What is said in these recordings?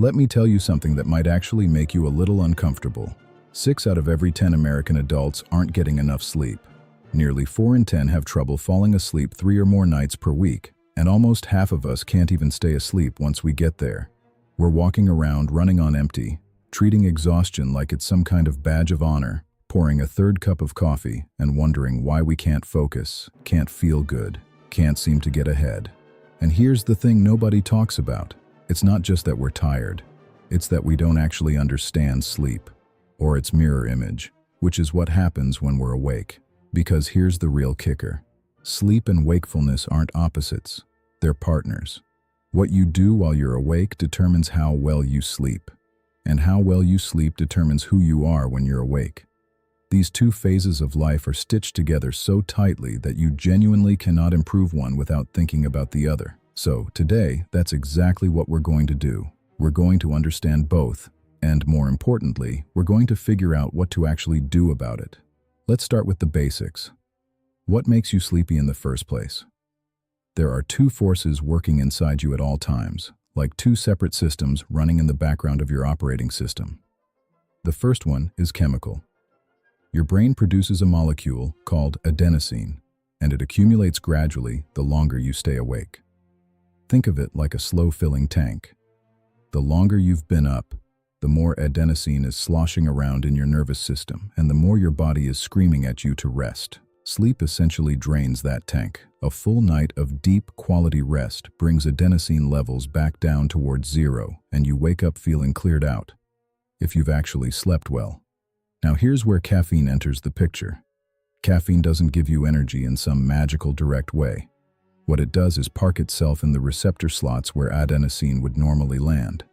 Let me tell you something that might actually make you a little uncomfortable. 6 out of every 10 American adults aren't getting enough sleep. Nearly 4 in 10 have trouble falling asleep 3 or more nights per week, and almost half of us can't even stay asleep once we get there. We're walking around running on empty, treating exhaustion like it's some kind of badge of honor, pouring a third cup of coffee and wondering why we can't focus, can't feel good, can't seem to get ahead. And here's the thing nobody talks about. It's not just that we're tired. It's that we don't actually understand sleep, or its mirror image, which is what happens when we're awake. Because here's the real kicker. Sleep and wakefulness aren't opposites. They're partners. What you do while you're awake determines how well you sleep. And how well you sleep determines who you are when you're awake. These two phases of life are stitched together so tightly that you genuinely cannot improve one without thinking about the other. So, today, that's exactly what we're going to do. We're going to understand both, and more importantly, we're going to figure out what to actually do about it. Let's start with the basics. What makes you sleepy in the first place? There are 2 forces working inside you at all times, like 2 separate systems running in the background of your operating system. The first one is chemical. Your brain produces a molecule called adenosine, and it accumulates gradually the longer you stay awake. Think of it like a slow-filling tank. The longer you've been up, the more adenosine is sloshing around in your nervous system, and the more your body is screaming at you to rest. Sleep essentially drains that tank. A full night of deep, quality rest brings adenosine levels back down towards 0, and you wake up feeling cleared out, if you've actually slept well. Now here's where caffeine enters the picture. Caffeine doesn't give you energy in some magical direct way. What it does is park itself in the receptor slots where adenosine would normally land.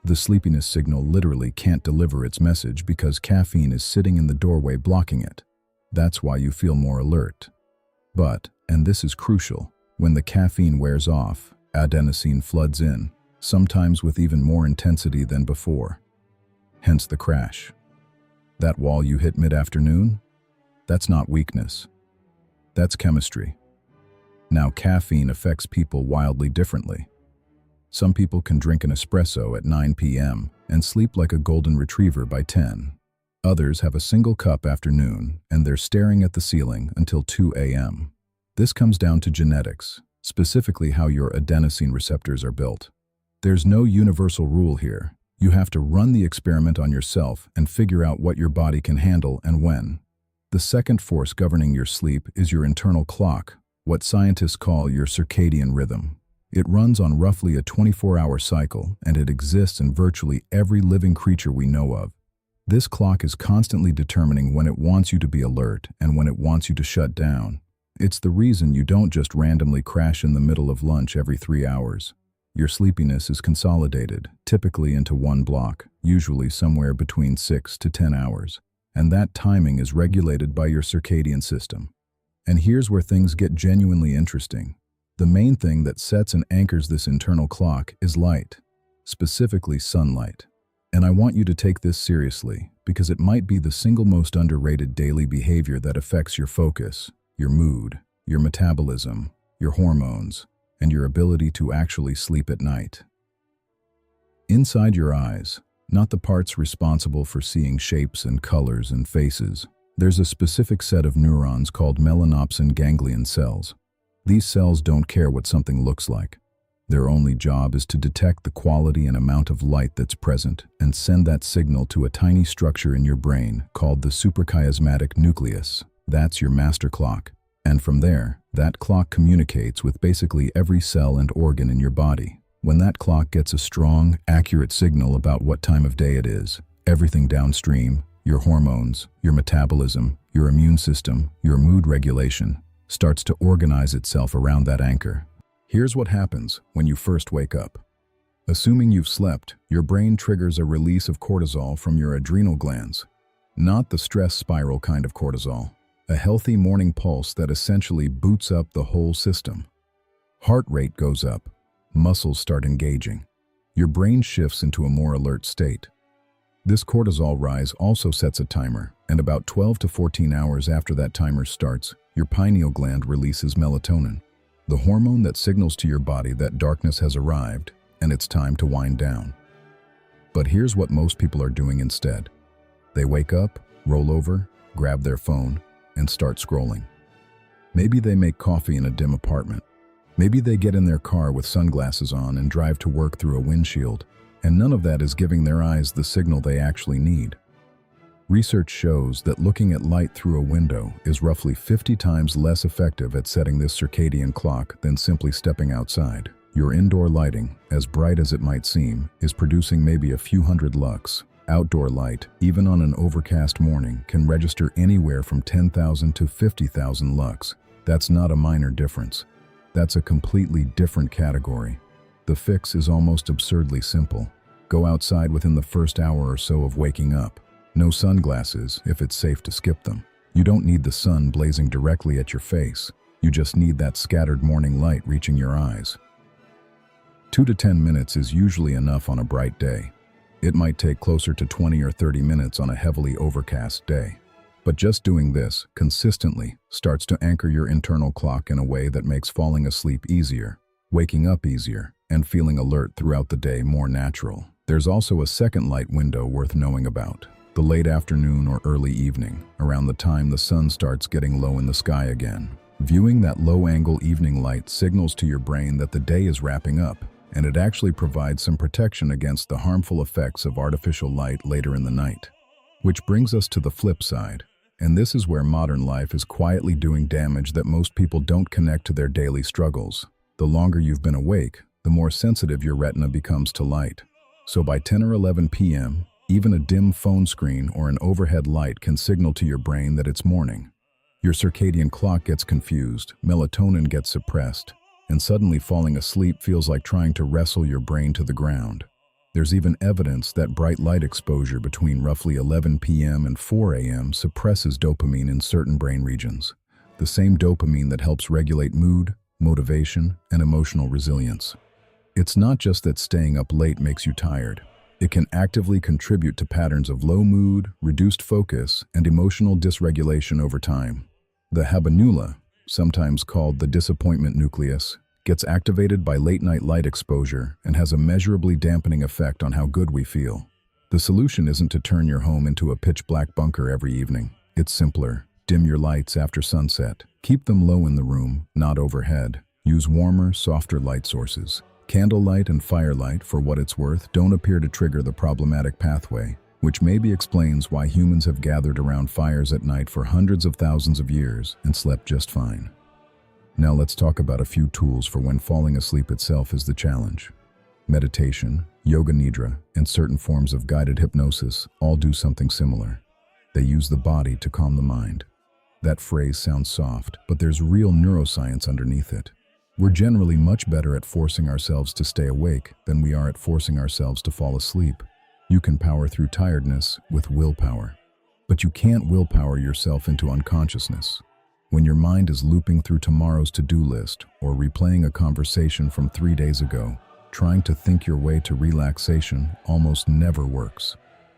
The sleepiness signal literally can't deliver its message because caffeine is sitting in the doorway blocking it. That's why you feel more alert. But, and this is crucial, when the caffeine wears off, adenosine floods in, sometimes with even more intensity than before. Hence the crash. That wall you hit mid-afternoon? That's not weakness. That's chemistry. Now, caffeine affects people wildly differently. Some people can drink an espresso at 9 p.m. and sleep like a golden retriever by 10. Others have a single cup after noon, and they're staring at the ceiling until 2 a.m. This comes down to genetics, specifically how your adenosine receptors are built. There's no universal rule here. You have to run the experiment on yourself and figure out what your body can handle and when. The second force governing your sleep is your internal clock, what scientists call your circadian rhythm. It runs on roughly a 24-hour cycle, and it exists in virtually every living creature we know of. This clock is constantly determining when it wants you to be alert and when it wants you to shut down. It's the reason you don't just randomly crash in the middle of lunch every 3 hours. Your sleepiness is consolidated, typically into one block, usually somewhere between 6 to 10 hours. And that timing is regulated by your circadian system. And here's where things get genuinely interesting. The main thing that sets and anchors this internal clock is light, specifically sunlight. And I want you to take this seriously, because it might be the single most underrated daily behavior that affects your focus, your mood, your metabolism, your hormones, and your ability to actually sleep at night. Inside your eyes, not the parts responsible for seeing shapes and colors and faces, there's a specific set of neurons called melanopsin ganglion cells. These cells don't care what something looks like. Their only job is to detect the quality and amount of light that's present and send that signal to a tiny structure in your brain called the suprachiasmatic nucleus. That's your master clock. And from there, that clock communicates with basically every cell and organ in your body. When that clock gets a strong, accurate signal about what time of day it is, everything downstream, your hormones, your metabolism, your immune system, your mood regulation, starts to organize itself around that anchor. Here's what happens when you first wake up. Assuming you've slept, your brain triggers a release of cortisol from your adrenal glands. Not the stress spiral kind of cortisol. A healthy morning pulse that essentially boots up the whole system. Heart rate goes up. Muscles start engaging. Your brain shifts into a more alert state. This cortisol rise also sets a timer, and about 12 to 14 hours after that timer starts, your pineal gland releases melatonin, the hormone that signals to your body that darkness has arrived and it's time to wind down. But here's what most people are doing instead. They wake up, roll over, grab their phone, and start scrolling. Maybe they make coffee in a dim apartment. Maybe they get in their car with sunglasses on and drive to work through a windshield, and none of that is giving their eyes the signal they actually need. Research shows that looking at light through a window is roughly 50 times less effective at setting this circadian clock than simply stepping outside. Your indoor lighting, as bright as it might seem, is producing maybe a few hundred lux. Outdoor light, even on an overcast morning, can register anywhere from 10,000 to 50,000 lux. That's not a minor difference. That's a completely different category. The fix is almost absurdly simple. Go outside within the first hour or so of waking up. No sunglasses if it's safe to skip them. You don't need the sun blazing directly at your face. You just need that scattered morning light reaching your eyes. 2 to 10 minutes is usually enough on a bright day. It might take closer to 20 or 30 minutes on a heavily overcast day. But just doing this consistently starts to anchor your internal clock in a way that makes falling asleep easier, waking up easier, and feeling alert throughout the day more natural. There's also a second light window worth knowing about. The late afternoon or early evening, around the time the sun starts getting low in the sky again. Viewing that low-angle evening light signals to your brain that the day is wrapping up, and it actually provides some protection against the harmful effects of artificial light later in the night. Which brings us to the flip side, and this is where modern life is quietly doing damage that most people don't connect to their daily struggles. The longer you've been awake, the more sensitive your retina becomes to light. So by 10 or 11 p.m., even a dim phone screen or an overhead light can signal to your brain that it's morning. Your circadian clock gets confused, melatonin gets suppressed, and suddenly falling asleep feels like trying to wrestle your brain to the ground. There's even evidence that bright light exposure between roughly 11 p.m. and 4 a.m. suppresses dopamine in certain brain regions, the same dopamine that helps regulate mood, motivation, and emotional resilience. It's not just that staying up late makes you tired. It can actively contribute to patterns of low mood, reduced focus, and emotional dysregulation over time. The habenula, sometimes called the disappointment nucleus, gets activated by late-night light exposure and has a measurably dampening effect on how good we feel. The solution isn't to turn your home into a pitch-black bunker every evening. It's simpler. Dim your lights after sunset. Keep them low in the room, not overhead. Use warmer, softer light sources. Candlelight and firelight, for what it's worth, don't appear to trigger the problematic pathway, which maybe explains why humans have gathered around fires at night for hundreds of thousands of years and slept just fine. Now let's talk about a few tools for when falling asleep itself is the challenge. Meditation, yoga nidra, and certain forms of guided hypnosis all do something similar. They use the body to calm the mind. That phrase sounds soft, but there's real neuroscience underneath it. We're generally much better at forcing ourselves to stay awake than we are at forcing ourselves to fall asleep. You can power through tiredness with willpower, but you can't willpower yourself into unconsciousness. When your mind is looping through tomorrow's to-do list or replaying a conversation from 3 days ago, trying to think your way to relaxation almost never works.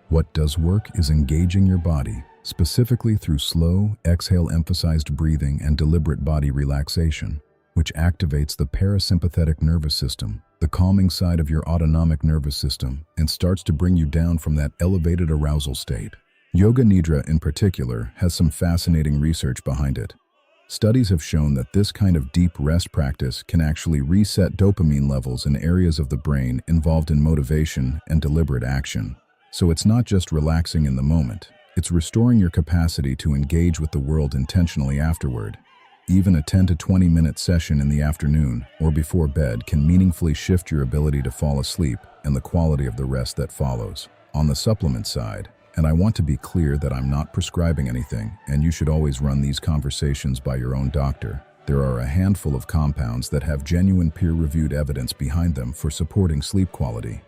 What does work is engaging your body, specifically through slow, exhale-emphasized breathing and deliberate body relaxation, which activates the parasympathetic nervous system, the calming side of your autonomic nervous system, and starts to bring you down from that elevated arousal state. Yoga Nidra, in particular, has some fascinating research behind it. Studies have shown that this kind of deep rest practice can actually reset dopamine levels in areas of the brain involved in motivation and deliberate action. So it's not just relaxing in the moment, it's restoring your capacity to engage with the world intentionally afterward. Even a 10 to 20-minute session in the afternoon or before bed can meaningfully shift your ability to fall asleep and the quality of the rest that follows. On the supplement side, and I want to be clear that I'm not prescribing anything, and you should always run these conversations by your own doctor, there are a handful of compounds that have genuine peer-reviewed evidence behind them for supporting sleep quality.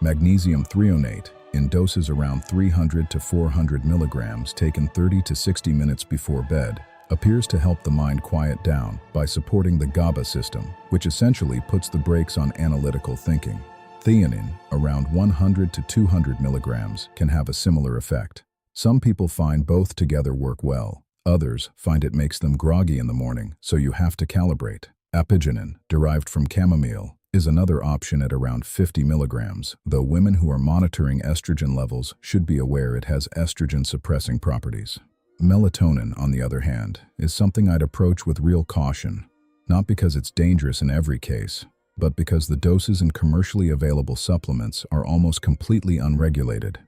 Magnesium threonate, in doses around 300 to 400 milligrams taken 30 to 60 minutes before bed, appears to help the mind quiet down by supporting the GABA system, which essentially puts the brakes on analytical thinking. Theanine, around 100 to 200 milligrams, can have a similar effect. Some people find both together work well. Others find it makes them groggy in the morning, so you have to calibrate. Apigenin, derived from chamomile, is another option at around 50 milligrams, though women who are monitoring estrogen levels should be aware it has estrogen-suppressing properties. Melatonin, on the other hand, is something I'd approach with real caution, not because it's dangerous in every case, but because the doses in commercially available supplements are almost completely unregulated.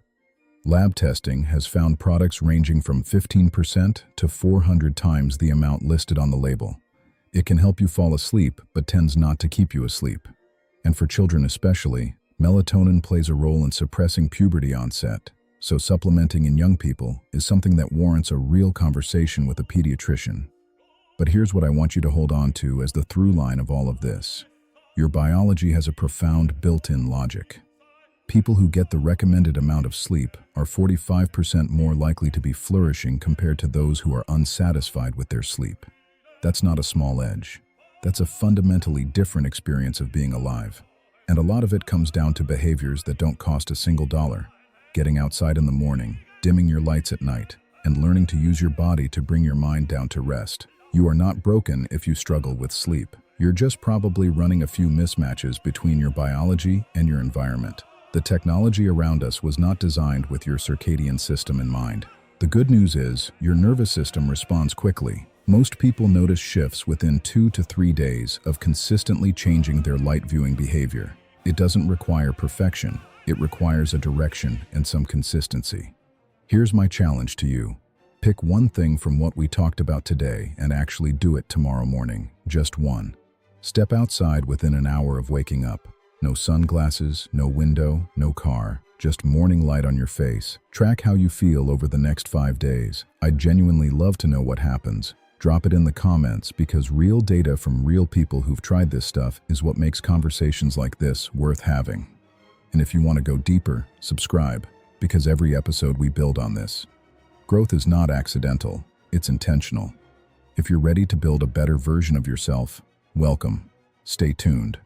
Lab testing has found products ranging from 15% to 400 times the amount listed on the label. It can help you fall asleep, but tends not to keep you asleep. And for children especially, melatonin plays a role in suppressing puberty onset, so supplementing in young people is something that warrants a real conversation with a pediatrician. But here's what I want you to hold on to as the through line of all of this. Your biology has a profound built-in logic. People who get the recommended amount of sleep are 45% more likely to be flourishing compared to those who are unsatisfied with their sleep. That's not a small edge. That's a fundamentally different experience of being alive. And a lot of it comes down to behaviors that don't cost a single dollar. Getting outside in the morning, dimming your lights at night, and learning to use your body to bring your mind down to rest. You are not broken if you struggle with sleep. You're just probably running a few mismatches between your biology and your environment. The technology around us was not designed with your circadian system in mind. The good news is, your nervous system responds quickly. Most people notice shifts within 2 to 3 days of consistently changing their light viewing behavior. It doesn't require perfection. It requires a direction and some consistency. Here's my challenge to you. Pick one thing from what we talked about today and actually do it tomorrow morning. Just one. Step outside within an hour of waking up. No sunglasses, no window, no car. Just morning light on your face. Track how you feel over the next 5 days. I'd genuinely love to know what happens. Drop it in the comments, because real data from real people who've tried this stuff is what makes conversations like this worth having. And if you want to go deeper, subscribe, because every episode we build on this. Growth is not accidental, it's intentional. If you're ready to build a better version of yourself, welcome. Stay tuned.